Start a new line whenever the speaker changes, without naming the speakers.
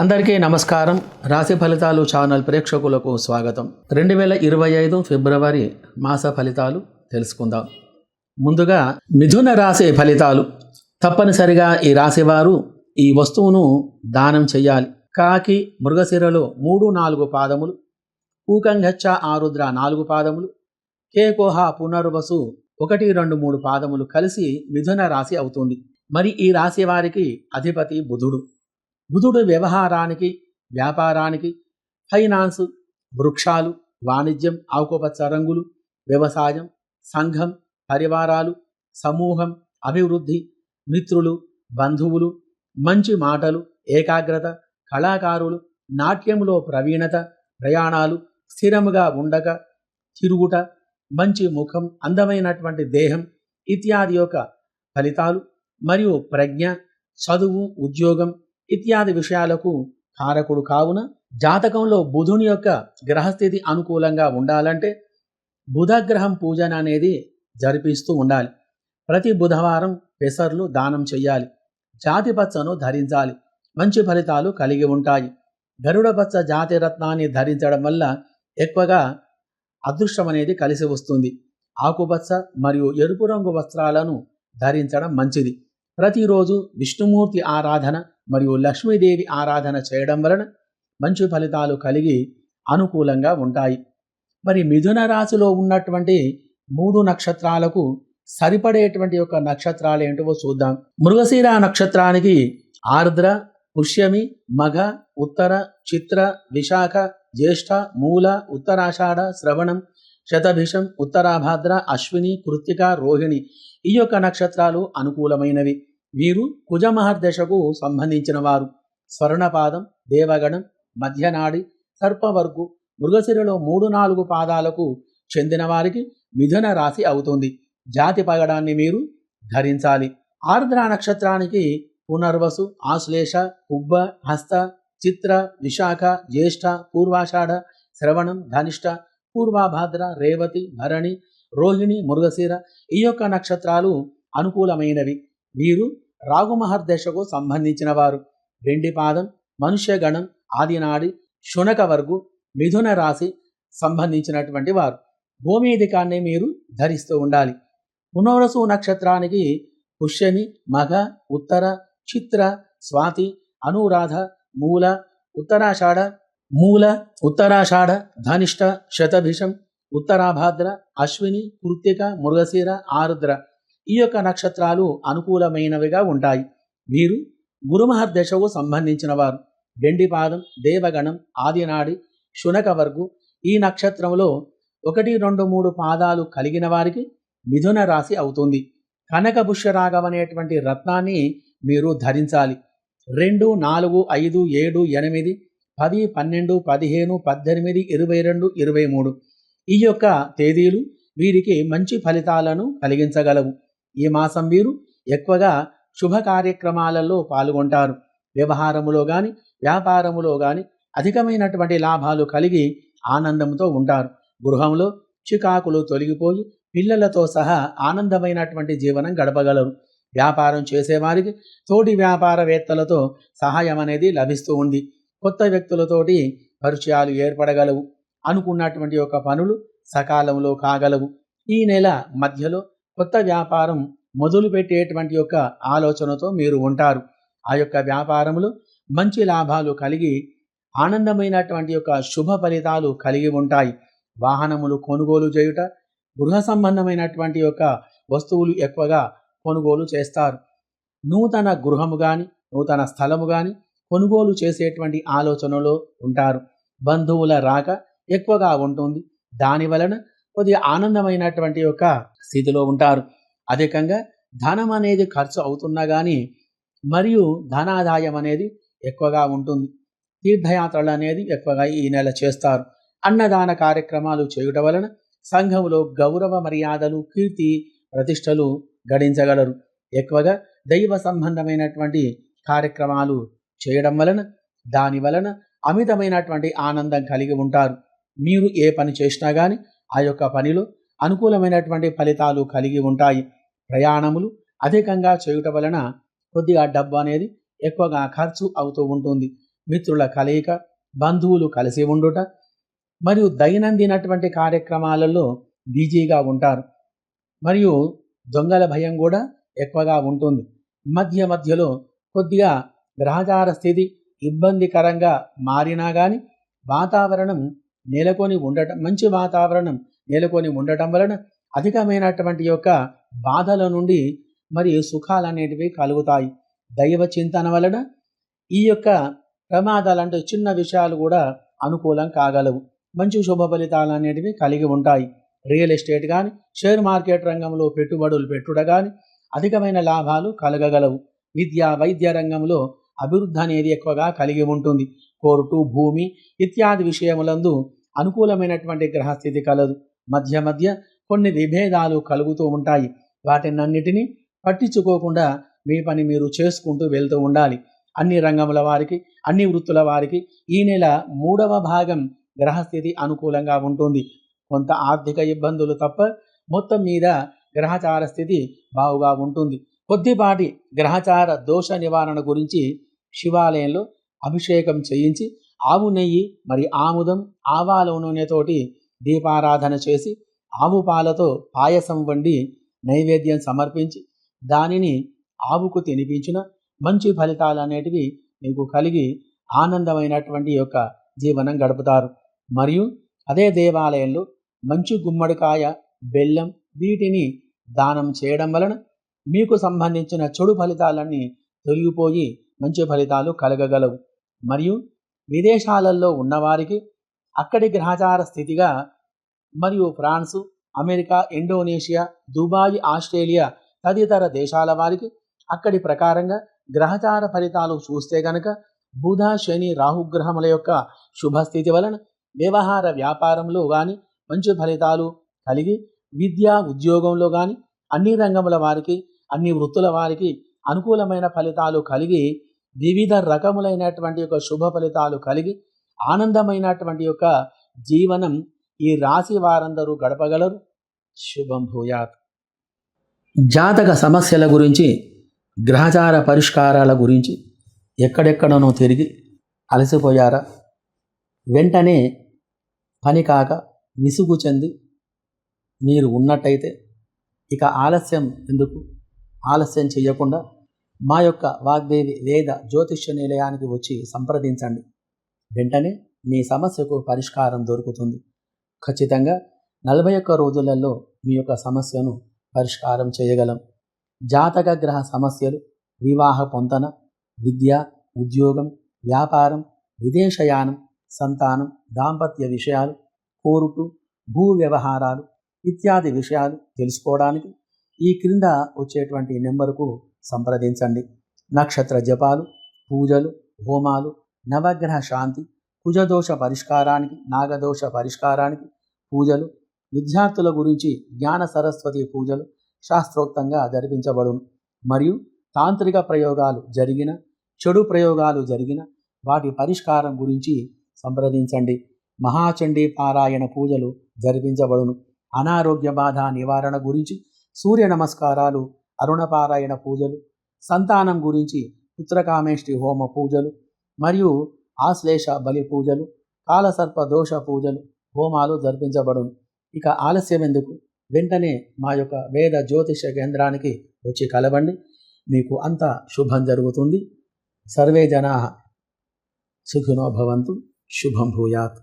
అందరికీ నమస్కారం. రాశి ఫలితాలు ఛానల్ ప్రేక్షకులకు స్వాగతం. 2025 ఫిబ్రవరి మాస ఫలితాలు తెలుసుకుందాం. ముందుగా మిథున రాశి ఫలితాలు. తప్పనిసరిగా ఈ రాశివారు ఈ వస్తువును దానం చెయ్యాలి. కాకి మృగశిరలో 3-4 పాదములు, పూకంగచ్చ ఆరుద్ర 4 పాదములు, కేకోహ పునర్వసు 1-2-3 పాదములు కలిసి మిథున రాశి అవుతుంది. మరి ఈ రాశి వారికి అధిపతి బుధుడు. బుధుడు వ్యవహారానికి, వ్యాపారానికి, ఫైనాన్స్, వృక్షాలు, వాణిజ్యం, ఆకుపచ్చ రంగులు, వ్యవసాయం, సంఘం, పరివారాలు, సమూహం, అభివృద్ధి, మిత్రులు, బంధువులు, మంచి మాటలు, ఏకాగ్రత, కళాకారులు, నాట్యంలో ప్రవీణత, ప్రయాణాలు, స్థిరముగా ఉండక, తిరుగుట, మంచి ముఖం, అందమైనటువంటి దేహం ఇత్యాది యొక్క ఫలితాలు మరియు ప్రజ్ఞ, చదువు, ఉద్యోగం ఇత్యాది విషయాలకు కారకుడు కావున జాతకంలో బుధుని యొక్క గ్రహస్థితి అనుకూలంగా ఉండాలంటే బుధగ్రహం పూజన అనేది జరిపిస్తూ ఉండాలి. ప్రతి బుధవారం పెసర్లు దానం చెయ్యాలి. జాతి పచ్చను ధరించాలి. మంచి ఫలితాలు కలిగి ఉంటాయి. గరుడ పచ్చ జాతి రత్నాన్ని ధరించడం వల్ల ఎక్కువగా అదృష్టం అనేది కలిసి వస్తుంది. ఆకుపచ్చ మరియు ఎరుపు రంగు వస్త్రాలను ధరించడం మంచిది. ప్రతిరోజు విష్ణుమూర్తి ఆరాధన మరియు లక్ష్మీదేవి ఆరాధన చేయడం వలన మంచి ఫలితాలు కలిగి అనుకూలంగా ఉంటాయి. మరి మిథున రాశిలో ఉన్నటువంటి 3 నక్షత్రాలకు సరిపడేటువంటి యొక్క నక్షత్రాలు ఏంటో చూద్దాం. మృగశిర నక్షత్రానికి ఆర్ద్ర, పుష్యమి, మఘ, ఉత్తర, చిత్ర, విశాఖ, జ్యేష్ఠ, మూల, ఉత్తరాషాఢ, శ్రవణం, శతభిషం, ఉత్తరాభాద్ర, అశ్విని, కృత్తిక, రోహిణి ఈ యొక్క నక్షత్రాలు అనుకూలమైనవి. వీరు కుజమహర్దశకు సంబంధించిన వారు. స్వర్ణపాదం, దేవగణం, మధ్యనాడి, సర్పవర్గు, మృగశిరలో 3-4 పాదాలకు చెందిన వారికి మిథున రాశి అవుతుంది. జాతి పగడాన్ని మీరు ధరించాలి. ఆర్ద్ర నక్షత్రానికి పునర్వసు, ఆశ్లేష, కుబ్బ, హస్త, చిత్ర, విశాఖ, జ్యేష్ఠ, పూర్వాషాఢ, శ్రవణం, ధనిష్ట, పూర్వభాద్ర, రేవతి, భరణి, రోహిణి, మృగశిర ఈ యొక్క నక్షత్రాలు అనుకూలమైనవి. వీరు రాగుమహర్దశకు సంబంధించిన వారు. వెండి పాదం, మనుష్యగణం, ఆదినాడి, శునక వర్గు, మిథున రాశి సంబంధించినటువంటి వారు. గోమేధికాన్ని మీరు ధరిస్తూ ఉండాలి. పునర్వసు నక్షత్రానికి పుష్యమి, మఘ, ఉత్తర, చిత్ర, స్వాతి, అనురాధ, మూల, ఉత్తరాషాఢ, ధనిష్ట, శతభిషం, ఉత్తరాభాద్ర, అశ్విని, కృత్తిక, మృగశిర, ఆరుద్ర ఈ యొక్క నక్షత్రాలు అనుకూలమైనవిగా ఉంటాయి. వీరు గురుమహర్దశకు సంబంధించిన వారు. వెండి పాదం, దేవగణం, ఆదినాడి, శునక వర్గు ఈ నక్షత్రంలో 1-2-3 పాదాలు కలిగిన వారికి మిథున రాశి అవుతుంది. కనక పుష్యరాగం అనేటువంటి రత్నాన్ని మీరు ధరించాలి. 2, 4, 5, 7, 8, 10, 12, 15, 18, 22, 23 ఈ యొక్క తేదీలు వీరికి మంచి ఫలితాలను కలిగించగలవు. ఈ మాసం వీరు ఎక్కువగా శుభ కార్యక్రమాలలో పాల్గొంటారు. వ్యవహారములో కానీ వ్యాపారములో కానీ అధికమైనటువంటి లాభాలు కలిగి ఆనందంతో ఉంటారు. గృహంలో చికాకులు తొలగిపోయి పిల్లలతో సహా ఆనందమైనటువంటి జీవనం గడపగలరు. వ్యాపారం చేసేవారికి తోటి వ్యాపారవేత్తలతో సహాయం అనేది లభిస్తూ ఉంది. కొత్త వ్యక్తులతోటి పరిచయాలు ఏర్పడగలవు. అనుకున్నటువంటి యొక్క పనులు సకాలంలో కాగలవు. ఈ నెల మధ్యలో కొత్త వ్యాపారం మొదలు పెట్టేటువంటి యొక్క ఆలోచనతో మీరు ఉంటారు. ఆ యొక్క వ్యాపారంలో మంచి లాభాలు కలిగి ఆనందమైనటువంటి యొక్క శుభ ఫలితాలు కలిగి ఉంటాయి. వాహనములు కొనుగోలు చేయుట, గృహ సంబంధమైనటువంటి యొక్క వస్తువులు ఎక్కువగా కొనుగోలు చేస్తారు. నూతన గృహము కానీ నూతన స్థలము కానీ కొనుగోలు చేసేటువంటి ఆలోచనలో ఉంటారు. బంధువుల రాక ఎక్కువగా ఉంటుంది. దాని వలన కొద్దిగా ఆనందమైనటువంటి యొక్క స్థితిలో ఉంటారు. అధికంగా ధనం అనేది ఖర్చు అవుతున్నా కానీ మరియు ధనాదాయం అనేది ఎక్కువగా ఉంటుంది. తీర్థయాత్రలు అనేది ఎక్కువగా ఈ నెల చేస్తారు. అన్నదాన కార్యక్రమాలు చేయుట వలన సంఘంలో గౌరవ మర్యాదలు, కీర్తి ప్రతిష్టలు గడించగలరు. ఎక్కువగా దైవ సంబంధమైనటువంటి కార్యక్రమాలు చేయడం వలన దాని వలన అమితమైనటువంటి ఆనందం కలిగి ఉంటారు. మీరు ఏ పని చేసినా కానీ ఆ యొక్క పనిలో అనుకూలమైనటువంటి ఫలితాలు కలిగి ఉంటాయి. ప్రయాణములు అధికంగా చేయుట వలన కొద్దిగా డబ్బు అనేది ఎక్కువగా ఖర్చు అవుతూ ఉంటుంది. మిత్రుల కలయిక, బంధువులు కలిసి ఉండుట మరియు దైనందినటువంటి కార్యక్రమాలలో బిజీగా ఉంటారు. మరియు దొంగల భయం కూడా ఎక్కువగా ఉంటుంది. మధ్య మధ్యలో కొద్దిగా గ్రహచార స్థితి ఇబ్బందికరంగా మారినా కానీ వాతావరణం నెలకొని ఉండటం, మంచి వాతావరణం నెలకొని ఉండటం వలన అధికమైనటువంటి యొక్క బాధల నుండి మరి సుఖాలు అనేటివి కలుగుతాయి. దైవ చింతన వలన ఈ యొక్క ప్రమాదాలు అంటే చిన్న విషయాలు కూడా అనుకూలం కాగలవు. మంచి శుభ ఫలితాలు అనేటివి కలిగి ఉంటాయి. రియల్ ఎస్టేట్ కానీ, షేర్ మార్కెట్ రంగంలో పెట్టుబడులు పెట్టుట కానీ అధికమైన లాభాలు కలగగలవు. విద్యా వైద్య రంగంలో అభివృద్ధి అనేది ఎక్కువగా కలిగి ఉంటుంది. కోర్టు, భూమి ఇత్యాది విషయములందు అనుకూలమైనటువంటి గ్రహస్థితి కలదు. మధ్య మధ్య కొన్ని విభేదాలు కలుగుతూ ఉంటాయి. వాటినన్నిటినీ పట్టించుకోకుండా మీ పని మీరు చేసుకుంటూ వెళ్తూ ఉండాలి. అన్ని రంగముల వారికి, అన్ని వృత్తుల వారికి ఈ నెల 3వ భాగం గ్రహస్థితి అనుకూలంగా ఉంటుంది. కొంత ఆర్థిక ఇబ్బందులు తప్ప మొత్తం మీద గ్రహచార స్థితి బాగుగా ఉంటుంది. కొద్దిపాటి గ్రహచార దోష నివారణ గురించి శివాలయంలో అభిషేకం చేయించి ఆవు నెయ్యి మరి ఆముదం, ఆవాల నూనెతోటి దీపారాధన చేసి ఆవు పాలతో పాయసం వండి నైవేద్యం సమర్పించి దానిని ఆవుకు తినిపించిన మంచి ఫలితాలు అనేటివి మీకు కలిగి ఆనందమైనటువంటి యొక్క జీవనం గడుపుతారు. మరియు అదే దేవాలయంలో మంచి గుమ్మడికాయ, బెల్లం వీటిని దానం చేయడం వలన మీకు సంబంధించిన చెడు ఫలితాలన్నీ తొలగిపోయి మంచి ఫలితాలు కలగగలవు. మరియు విదేశాలలో ఉన్నవారికి అక్కడి గ్రహచార స్థితిగా మరియు France, America, Indonesia, Dubai, Australia తదితర దేశాల వారికి అక్కడి ప్రకారంగా గ్రహచార ఫలితాలు చూస్తే గనక బుధ, శని, రాహుగ్రహముల యొక్క శుభస్థితి వలన వ్యవహార వ్యాపారంలో కానీ మంచి ఫలితాలు కలిగి విద్యా ఉద్యోగంలో కానీ అన్ని రంగముల వారికి, అన్ని వృత్తుల వారికి అనుకూలమైన ఫలితాలు కలిగి వివిధ రకములైనటువంటి యొక్క శుభ ఫలితాలు కలిగి ఆనందమైనటువంటి యొక్క జీవనం ఈ రాశి వారందరూ గడపగలరు. శుభం భూయాత్. జాతక సమస్యల గురించి, గ్రహచార పరిష్కారాల గురించి ఎక్కడెక్కడనో తిరిగి అలసిపోయారా? వెంటనే పని కాక విసుగు చెంది మీరు ఉన్నట్టయితే ఇక ఆలస్యం ఎందుకు? ఆలస్యం చేయకుండా మా యొక్క వాగ్దేవి వేద జ్యోతిష్య నిలయానికి వచ్చి సంప్రదించండి. వెంటనే మీ సమస్యకు పరిష్కారం దొరుకుతుంది. ఖచ్చితంగా 41 రోజులలో మీ యొక్క సమస్యను పరిష్కారం చేయగలం. జాతక గ్రహ సమస్యలు, వివాహ పొంతన, విద్య, ఉద్యోగం, వ్యాపారం, విదేశయానం, సంతానం, దాంపత్య విషయాలు, కోర్టు, భూ వ్యవహారాలు ఇత్యాది విషయాలు తెలుసుకోవడానికి ఈ క్రింద వచ్చేటువంటి నెంబరుకు సంప్రదించండి. నక్షత్ర జపాలు, పూజలు, హోమాలు, నవగ్రహ శాంతి, కుజదోష పరిష్కారానికి, నాగదోష పరిష్కారానికి పూజలు, విద్యార్థుల గురించి జ్ఞాన సరస్వతి పూజలు శాస్త్రోక్తంగా జరిపించబడును. మరియు తాంత్రిక ప్రయోగాలు జరిగిన, చెడు ప్రయోగాలు జరిగిన వాటి పరిష్కారం గురించి సంప్రదించండి. మహాచండీ పారాయణ పూజలు జరిపించబడును. అనారోగ్య బాధ నివారణ గురించి సూర్య నమస్కారాలు, అరుణపారాయణ పూజలు, సంతానం గురించి పుత్రకామేష్టి హోమ పూజలు మరియు ఆశ్లేష బలి పూజలు, కాలసర్ప దోష పూజలు, హోమాలు జరిపించబడును. ఇక ఆలస్యం ఎందుకు? వెంటనే మా యొక్క వేద జ్యోతిష కేంద్రానికి వచ్చి కలవండి. మీకు అంతా శుభం జరుగుతుంది. సర్వే జనాః సుఖినో భవంతు. శుభం భూయాత్.